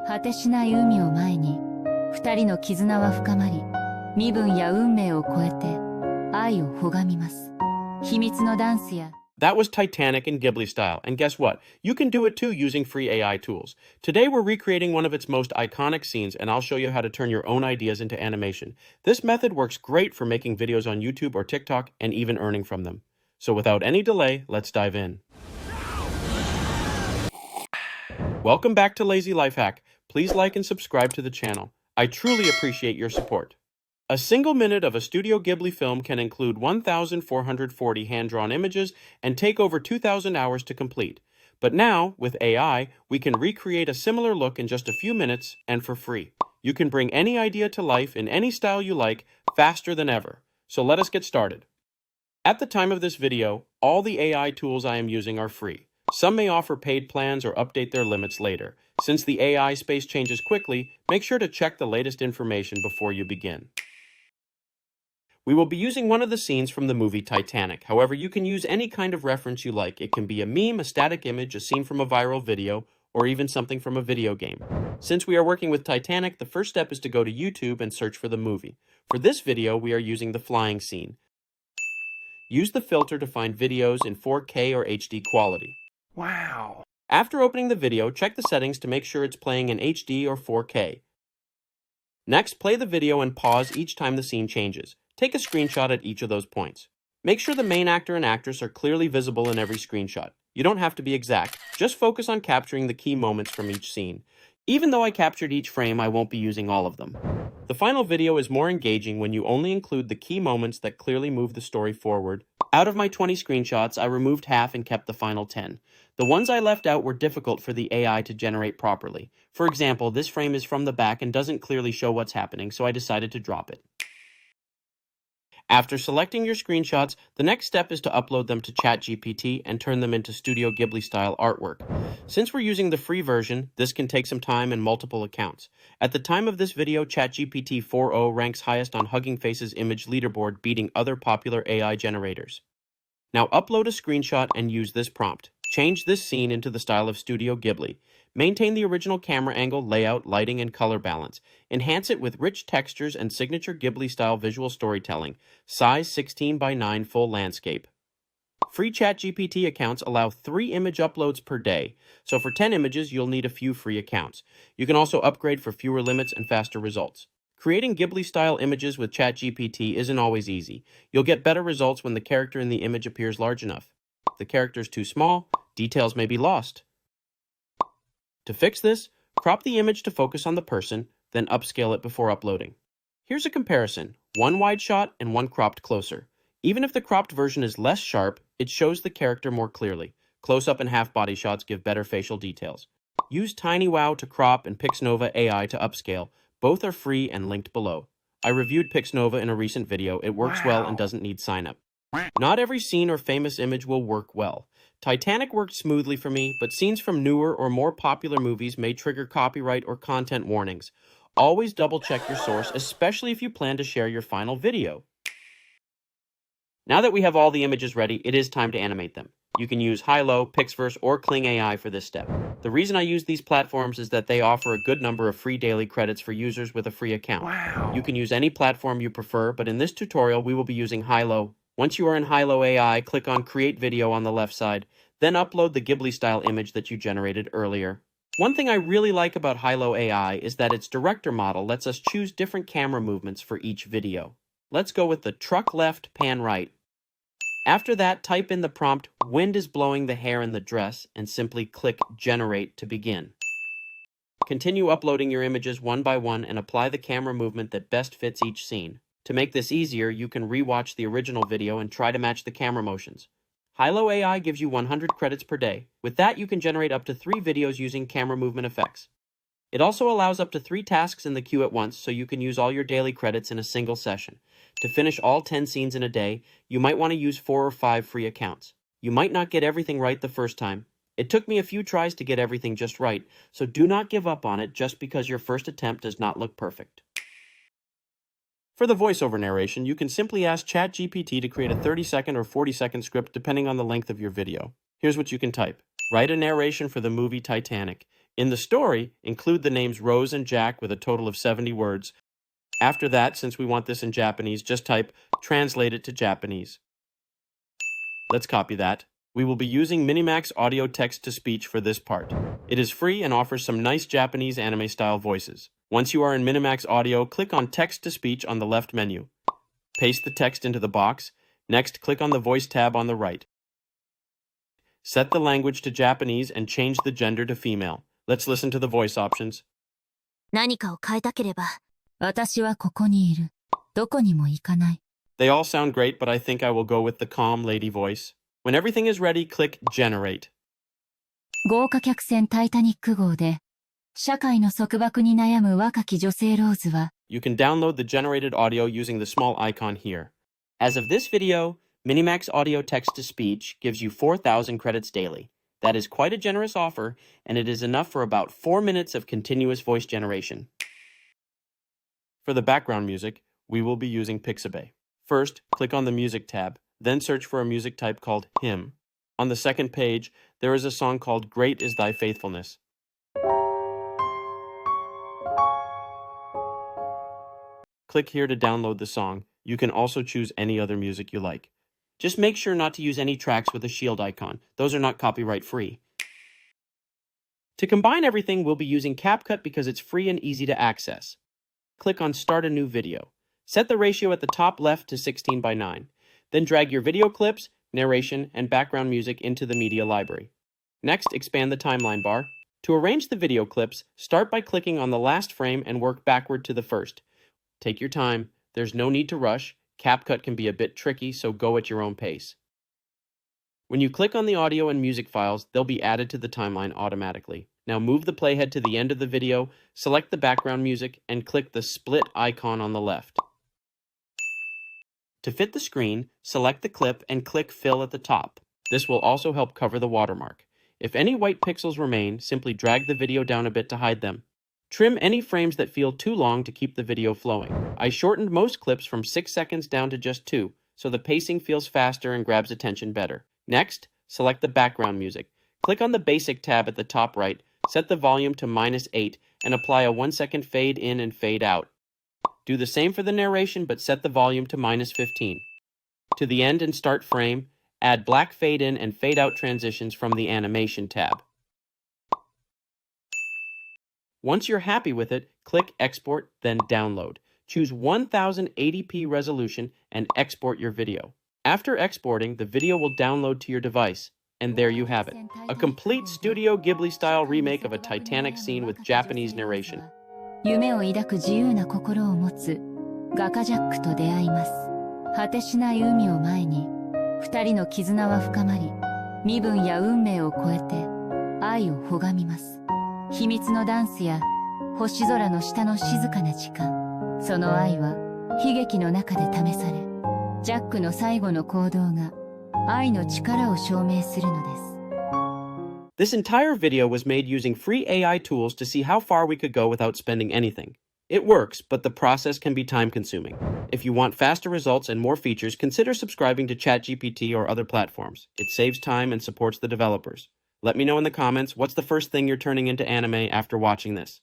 果てしない海を前に、二人の絆は深まり、身分や運命を超えて、愛を拝みます。秘密のダンスや That was Titanic in Ghibli-Style, and guess what? You can do it too using free AI tools. Today we're recreating one of its most iconic scenes, and I'll show you how to turn your own ideas into animation. This method works great for making videos on YouTube or TikTok and even earning from them. So without any delay, let's dive in. Welcome back to Lazy Lifehack. Please like and subscribe to the channel. I truly appreciate your support. A single minute of a Studio Ghibli film can include 1,440 hand-drawn images and take over 2,000 hours to complete. But now, with AI, we can recreate a similar look in just a few minutes and for free. You can bring any idea to life in any style you like, faster than ever. So let us get started. At the time of this video, all the AI tools I am using are free. Some may offer paid plans or update their limits later. Since the AI space changes quickly, make sure to check the latest information before you begin. We will be using one of the scenes from the movie Titanic. However, you can use any kind of reference you like. It can be a meme, a static image, a scene from a viral video, or even something from a video game. Since we are working with Titanic, the first step is to go to YouTube and search for the movie. For this video, we are using the flying scene. Use the filter to find videos in 4K or HD quality. Wow! After opening the video, check the settings to make sure it's playing in HD or 4K. Next, play the video and pause each time the scene changes. Take a screenshot at each of those points. Make sure the main actor and actress are clearly visible in every screenshot. You don't have to be exact, just focus on capturing the key moments from each scene. Even though I captured each frame, I won't be using all of them. The final video is more engaging when you only include the key moments that clearly move the story forward. Out of my 20 screenshots, I removed half and kept the final 10. The ones I left out were difficult for the AI to generate properly. For example, this frame is from the back and doesn't clearly show what's happening, so I decided to drop it. After selecting your screenshots, the next step is to upload them to ChatGPT and turn them into Studio Ghibli-style artwork. Since we're using the free version, this can take some time and multiple accounts. At the time of this video, ChatGPT 4.0 ranks highest on Hugging Face's image leaderboard, beating other popular AI generators. Now upload a screenshot and use this prompt. Change this scene into the style of Studio Ghibli. Maintain the original camera angle, layout, lighting, and color balance. Enhance it with rich textures and signature Ghibli-style visual storytelling. Size 16:9 full landscape. Free ChatGPT accounts allow 3 image uploads per day. So for 10 images, you'll need a few free accounts. You can also upgrade for fewer limits and faster results. Creating Ghibli-style images with ChatGPT isn't always easy. You'll get better results when the character in the image appears large enough. If the character is too small, details may be lost. To fix this, crop the image to focus on the person, then upscale it before uploading. Here's a comparison, one wide shot and one cropped closer. Even if the cropped version is less sharp, it shows the character more clearly. Close-up and half-body shots give better facial details. Use TinyWow to crop and Pixnova AI to upscale. Both are free and linked below. I reviewed Pixnova in a recent video. It works well and doesn't need sign-up. Not every scene or famous image will work well. Titanic worked smoothly for me, but scenes from newer or more popular movies may trigger copyright or content warnings. Always double-check your source, especially if you plan to share your final video. Now that we have all the images ready, it is time to animate them. You can use Hilo, Pixverse, or Kling AI for this step. The reason I use these platforms is that they offer a good number of free daily credits for users with a free account. Wow. You can use any platform you prefer, but in this tutorial, we will be using Hilo. Once you are in Hilo AI, click on Create Video on the left side, then upload the Ghibli-style image that you generated earlier. One thing I really like about Hilo AI is that its director model lets us choose different camera movements for each video. Let's go with the truck left, pan right. After that, type in the prompt, "Wind is blowing the hair in the dress," and simply click Generate to begin. Continue uploading your images one by one and apply the camera movement that best fits each scene. To make this easier, you can rewatch the original video and try to match the camera motions. Hilo AI gives you 100 credits per day. With that, you can generate up to 3 videos using camera movement effects. It also allows up to 3 tasks in the queue at once, so you can use all your daily credits in a single session. To finish all 10 scenes in a day, you might want to use 4 or 5 free accounts. You might not get everything right the first time. It took me a few tries to get everything just right, so do not give up on it just because your first attempt does not look perfect. For the voiceover narration, you can simply ask ChatGPT to create a 30-second or 40-second script depending on the length of your video. Here's what you can type. Write a narration for the movie Titanic. In the story, include the names Rose and Jack with a total of 70 words. After that, since we want this in Japanese, just type translate it to Japanese. Let's copy that. We will be using Minimax Audio Text-to-Speech for this part. It is free and offers some nice Japanese anime-style voices. Once you are in Minimax Audio, click on Text-to-Speech on the left menu. Paste the text into the box. Next, click on the Voice tab on the right. Set the language to Japanese and change the gender to female. Let's listen to the voice options. 何かを変えたければ、私はここにいる。どこにも行かない。They all sound great, but I think I will go with the calm lady voice. When everything is ready, click Generate. 豪華客船タイタニック号で、社会の束縛に悩む若き女性ローズは、You can download the generated audio using the small icon here. As of this video, Minimax Audio Text-to-Speech gives you 4,000 credits daily. That is quite a generous offer, and it is enough for about 4 minutes of continuous voice generation. For the background music, we will be using Pixabay. First, click on the Music tab, then search for a music type called Hymn. On the second page, there is a song called Great is Thy Faithfulness. Click here to download the song. You can also choose any other music you like. Just make sure not to use any tracks with a shield icon. Those are not copyright free. To combine everything, we'll be using CapCut because it's free and easy to access. Click on Start a New Video. Set the ratio at the top left to 16:9. Then drag your video clips, narration, and background music into the media library. Next, expand the timeline bar. To arrange the video clips, start by clicking on the last frame and work backward to the first. Take your time. There's no need to rush. CapCut can be a bit tricky, so go at your own pace. When you click on the audio and music files, they'll be added to the timeline automatically. Now move the playhead to the end of the video, select the background music, and click the split icon on the left. To fit the screen, select the clip and click Fill at the top. This will also help cover the watermark. If any white pixels remain, simply drag the video down a bit to hide them. Trim any frames that feel too long to keep the video flowing. I shortened most clips from 6 seconds down to just 2, so the pacing feels faster and grabs attention better. Next, select the background music. Click on the Basic tab at the top right, set the volume to -8, and apply a 1-second fade in and fade out. Do the same for the narration, but set the volume to -15. To the end and start frame, add black fade in and fade out transitions from the Animation tab. Once you're happy with it, click Export, then Download. Choose 1080p resolution and export your video. After exporting, the video will download to your device. And there you have it, a complete Studio Ghibli-style remake of a Titanic scene with Japanese narration. 夢を抱く自由な心を持つ画家ジャックと出会います。果てしない海を前に、二人の絆は深まり、身分や運命を超えて愛を拝みます。秘密のダンスや星空の下の静かな時間、その愛は悲劇の中で試され、ジャックの最後の行動が愛の力を証明するのです。This entire video was made using free AI tools to see how far we could go without spending anything. It works, but the process can be time-consuming. If you want faster results and more features, consider subscribing to ChatGPT or other platforms. It saves time and supports the developers. Let me know in the comments what's the first thing you're turning into anime after watching this.